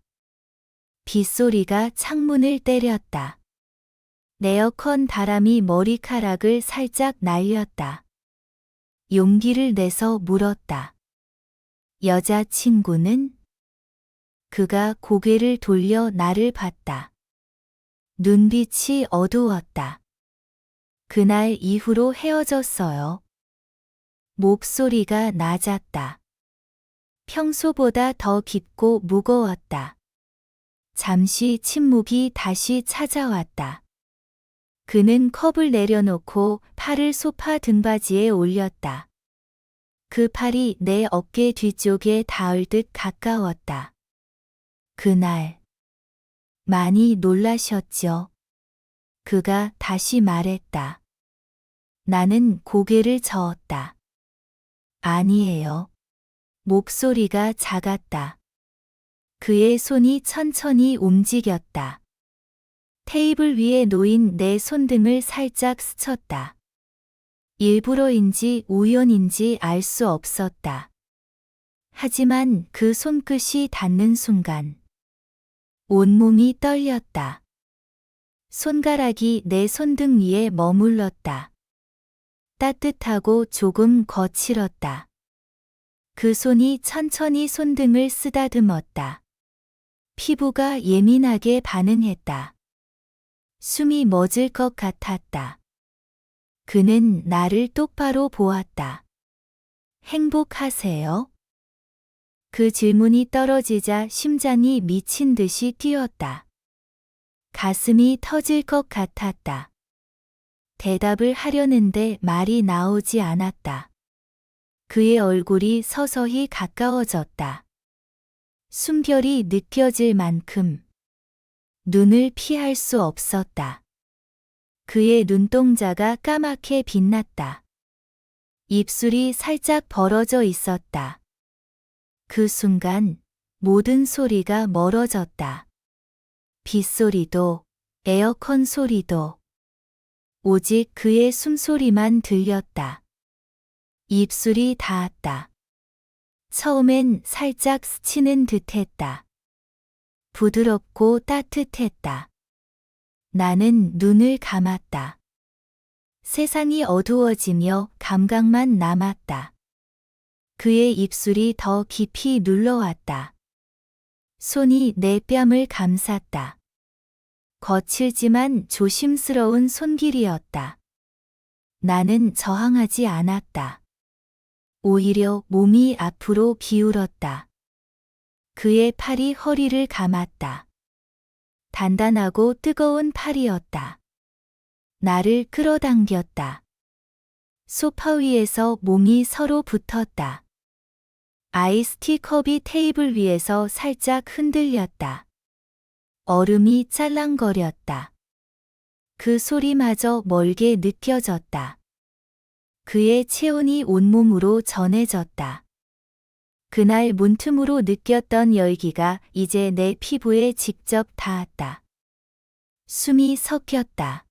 빗소리가 창문을 때렸다. 에어컨 바람이 머리카락을 살짝 날렸다. 용기를 내서 물었다. 여자친구는? 그가 고개를 돌려 나를 봤다. 눈빛이 어두웠다. 그날 이후로 헤어졌어요. 목소리가 낮았다. 평소보다 더 깊고 무거웠다. 잠시 침묵이 다시 찾아왔다. 그는 컵을 내려놓고 팔을 소파 등받이에 올렸다. 그 팔이 내 어깨 뒤쪽에 닿을 듯 가까웠다. 그날 많이 놀라셨죠? 그가 다시 말했다. 나는 고개를 저었다. 아니에요. 목소리가 작았다. 그의 손이 천천히 움직였다. 테이블 위에 놓인 내 손등을 살짝 스쳤다. 일부러인지 우연인지 알 수 없었다. 하지만 그 손끝이 닿는 순간 온몸이 떨렸다. 손가락이 내 손등 위에 머물렀다. 따뜻하고 조금 거칠었다. 그 손이 천천히 손등을 쓰다듬었다. 피부가 예민하게 반응했다. 숨이 멎을 것 같았다. 그는 나를 똑바로 보았다. 행복하세요? 그 질문이 떨어지자 심장이 미친 듯이 뛰었다. 가슴이 터질 것 같았다. 대답을 하려는데 말이 나오지 않았다. 그의 얼굴이 서서히 가까워졌다. 숨결이 느껴질 만큼 눈을 피할 수 없었다. 그의 눈동자가 까맣게 빛났다. 입술이 살짝 벌어져 있었다. 그 순간 모든 소리가 멀어졌다. 빗소리도, 에어컨 소리도, 오직 그의 숨소리만 들렸다. 입술이 닿았다. 처음엔 살짝 스치는 듯했다. 부드럽고 따뜻했다. 나는 눈을 감았다. 세상이 어두워지며 감각만 남았다. 그의 입술이 더 깊이 눌러왔다. 손이 내 뺨을 감쌌다. 거칠지만 조심스러운 손길이었다. 나는 저항하지 않았다. 오히려 몸이 앞으로 기울었다. 그의 팔이 허리를 감았다. 단단하고 뜨거운 팔이었다. 나를 끌어당겼다. 소파 위에서 몸이 서로 붙었다. 아이스티 컵이 테이블 위에서 살짝 흔들렸다. 얼음이 짤랑거렸다. 그 소리마저 멀게 느껴졌다. 그의 체온이 온몸으로 전해졌다. 그날 문틈으로 느꼈던 열기가 이제 내 피부에 직접 닿았다. 숨이 섞였다.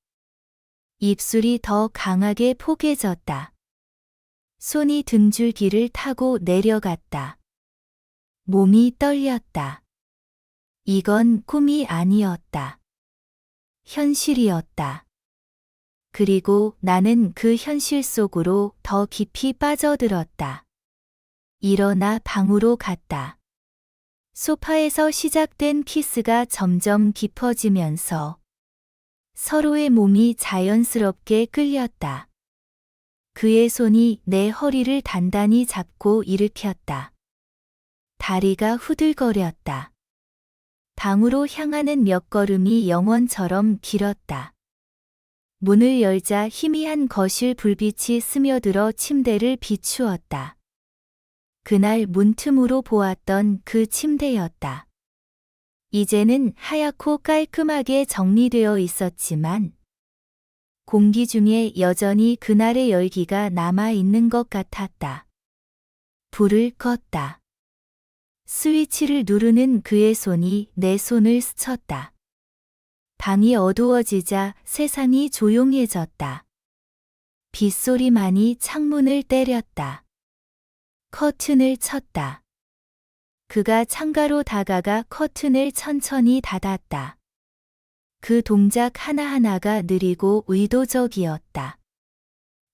입술이 더 강하게 포개졌다. 손이 등줄기를 타고 내려갔다. 몸이 떨렸다. 이건 꿈이 아니었다. 현실이었다. 그리고 나는 그 현실 속으로 더 깊이 빠져들었다. 일어나 방으로 갔다. 소파에서 시작된 키스가 점점 깊어지면서 서로의 몸이 자연스럽게 끌렸다. 그의 손이 내 허리를 단단히 잡고 일으켰다. 다리가 후들거렸다. 방으로 향하는 몇 걸음이 영원처럼 길었다. 문을 열자 희미한 거실 불빛이 스며들어 침대를 비추었다. 그날 문틈으로 보았던 그 침대였다. 이제는 하얗고 깔끔하게 정리되어 있었지만 공기 중에 여전히 그날의 열기가 남아있는 것 같았다. 불을 껐다. 스위치를 누르는 그의 손이 내 손을 스쳤다. 방이 어두워지자 세상이 조용해졌다. 빗소리만이 창문을 때렸다. 커튼을 쳤다. 그가 창가로 다가가 커튼을 천천히 닫았다. 그 동작 하나하나가 느리고 의도적이었다.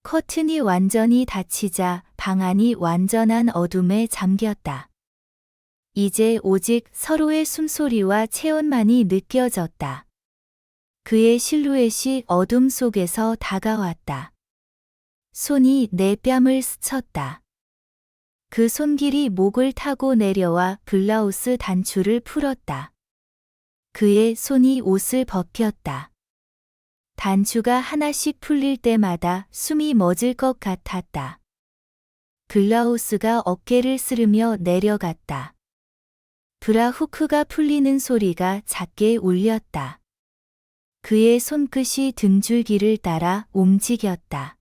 커튼이 완전히 닫히자 방 안이 완전한 어둠에 잠겼다. 이제 오직 서로의 숨소리와 체온만이 느껴졌다. 그의 실루엣이 어둠 속에서 다가왔다. 손이 내 뺨을 스쳤다. 그 손길이 목을 타고 내려와 블라우스 단추를 풀었다. 그의 손이 옷을 벗겼다. 단추가 하나씩 풀릴 때마다 숨이 멎을 것 같았다. 블라우스가 어깨를 스르며 내려갔다. 브라 후크가 풀리는 소리가 작게 울렸다. 그의 손끝이 등줄기를 따라 움직였다.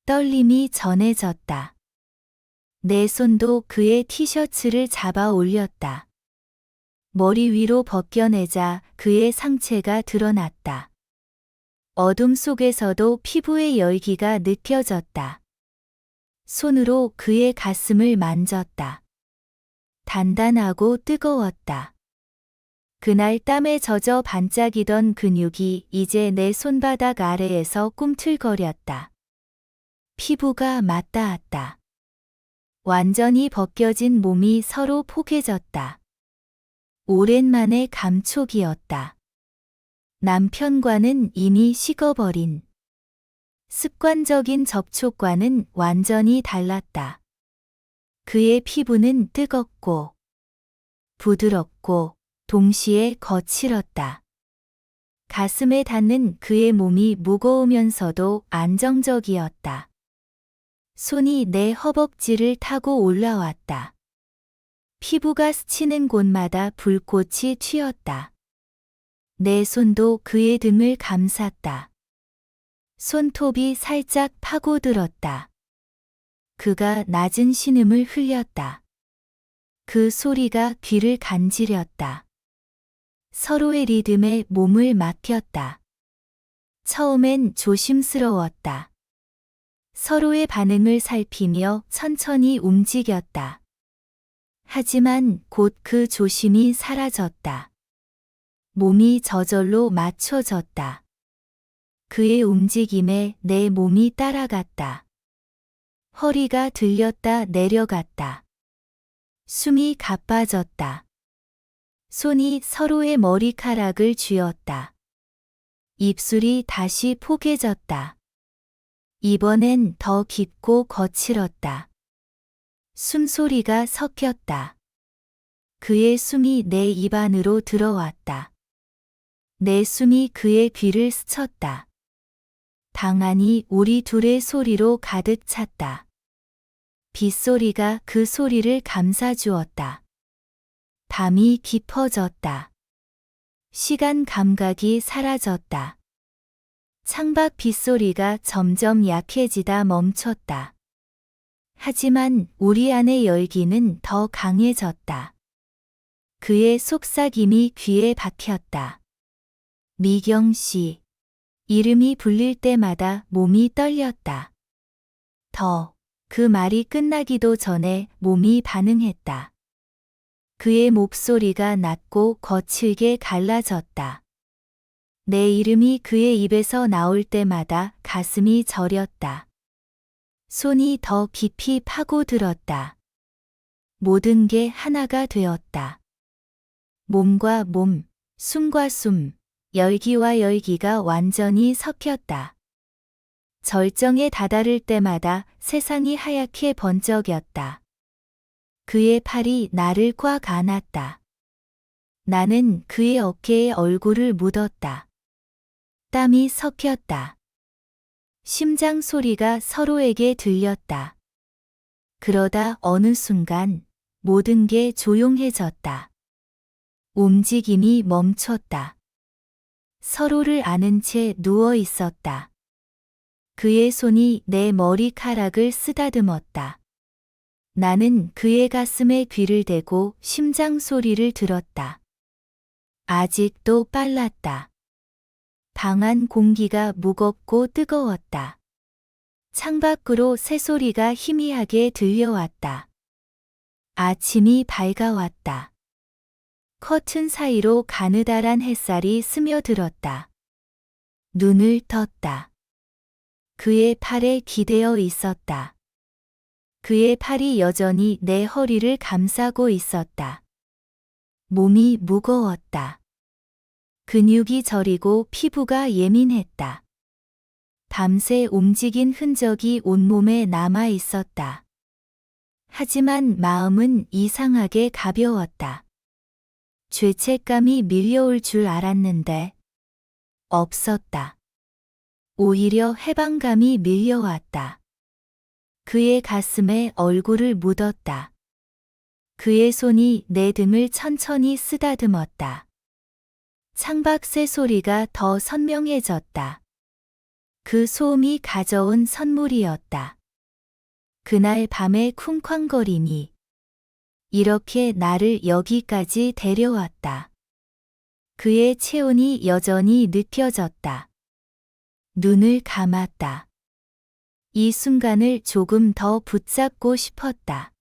떨림이 전해졌다. 내 손도 그의 티셔츠를 잡아 올렸다. 머리 위로 벗겨내자 그의 상체가 드러났다. 어둠 속에서도 피부의 열기가 느껴졌다. 손으로 그의 가슴을 만졌다. 단단하고 뜨거웠다. 그날 땀에 젖어 반짝이던 근육이 이제 내 손바닥 아래에서 꿈틀거렸다. 피부가 맞닿았다. 완전히 벗겨진 몸이 서로 포개졌다. 오랜만의 감촉이었다. 남편과는 이미 식어버린 습관적인 접촉과는 완전히 달랐다. 그의 피부는 뜨겁고 부드럽고 동시에 거칠었다. 가슴에 닿는 그의 몸이 무거우면서도 안정적이었다. 손이 내 허벅지를 타고 올라왔다. 피부가 스치는 곳마다 불꽃이 튀었다. 내 손도 그의 등을 감쌌다. 손톱이 살짝 파고들었다. 그가 낮은 신음을 흘렸다. 그 소리가 귀를 간지렸다. 서로의 리듬에 몸을 맡겼다. 처음엔 조심스러웠다. 서로의 반응을 살피며 천천히 움직였다. 하지만 곧 그 조심이 사라졌다. 몸이 저절로 맞춰졌다. 그의 움직임에 내 몸이 따라갔다. 허리가 들렸다 내려갔다. 숨이 가빠졌다. 손이 서로의 머리카락을 쥐었다. 입술이 다시 포개졌다. 이번엔 더 깊고 거칠었다. 숨소리가 섞였다. 그의 숨이 내 입 안으로 들어왔다. 내 숨이 그의 귀를 스쳤다. 방안이 우리 둘의 소리로 가득 찼다. 빗소리가 그 소리를 감싸주었다. 밤이 깊어졌다. 시간 감각이 사라졌다. 창밖 빗소리가 점점 약해지다 멈췄다. 하지만 우리 안의 열기는 더 강해졌다. 그의 속삭임이 귀에 박혔다. 미경 씨. 이름이 불릴 때마다 몸이 떨렸다. 그 말이 끝나기도 전에 몸이 반응했다. 그의 목소리가 낮고 거칠게 갈라졌다. 내 이름이 그의 입에서 나올 때마다 가슴이 저렸다. 손이 더 깊이 파고들었다. 모든 게 하나가 되었다. 몸과 몸, 숨과 숨, 열기와 열기가 완전히 섞였다. 절정에 다다를 때마다 세상이 하얗게 번쩍였다. 그의 팔이 나를 꽉 안았다. 나는 그의 어깨에 얼굴을 묻었다. 땀이 섞였다. 심장 소리가 서로에게 들렸다. 그러다 어느 순간 모든 게 조용해졌다. 움직임이 멈췄다. 서로를 안은 채 누워 있었다. 그의 손이 내 머리카락을 쓰다듬었다. 나는 그의 가슴에 귀를 대고 심장 소리를 들었다. 아직도 빨랐다. 방 안 공기가 무겁고 뜨거웠다. 창밖으로 새소리가 희미하게 들려왔다. 아침이 밝아왔다. 커튼 사이로 가느다란 햇살이 스며들었다. 눈을 떴다. 그의 팔에 기대어 있었다. 그의 팔이 여전히 내 허리를 감싸고 있었다. 몸이 무거웠다. 근육이 저리고 피부가 예민했다. 밤새 움직인 흔적이 온몸에 남아 있었다. 하지만 마음은 이상하게 가벼웠다. 죄책감이 밀려올 줄 알았는데 없었다. 오히려 해방감이 밀려왔다. 그의 가슴에 얼굴을 묻었다. 그의 손이 내 등을 천천히 쓰다듬었다. 창밖 새소리가 더 선명해졌다. 그 소음이 가져온 선물이었다. 그날 밤의 쿵쾅거림이 이렇게 나를 여기까지 데려왔다. 그의 체온이 여전히 느껴졌다. 눈을 감았다. 이 순간을 조금 더 붙잡고 싶었다.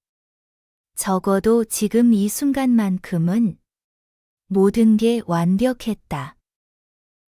적어도 지금 이 순간만큼은 모든 게 완벽했다.